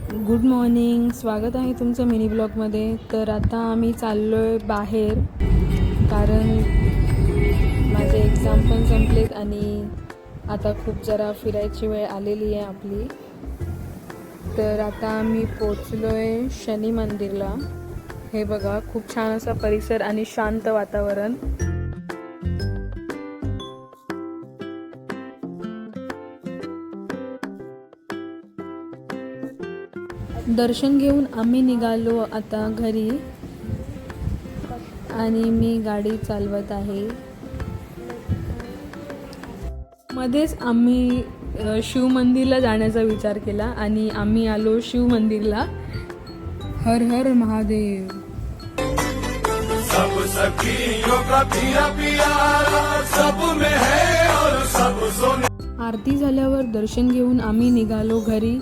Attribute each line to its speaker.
Speaker 1: Good morning, स्वागत आहे तुमचं मिनी ब्लॉगमध्ये. तर आता आम्ही चाललो आहे बाहेर, कारण माझे एक्झाम पण संपलेत आणि आता खूप जरा फिरायची वेळ आलेली आहे आपली. तर आता आम्ही पोचलो आहे शनी मंदिरला. हे बघा, खूप छान असा परिसर आणि शांत वातावरण. दर्शन घेऊन आम्ही निघालो आता घरी आणि मी गाडी चालवत आहे. मध्येच आम्ही शिव मंदिरला जाण्याचा विचार केला आणि आम्ही आलो शिव मंदिरला. हर हर महादेव. सब सखियों का पिया पिया सब में है और सब सोने. आरती झाल्यावर दर्शन घेऊन आम्ही निघालो घरी.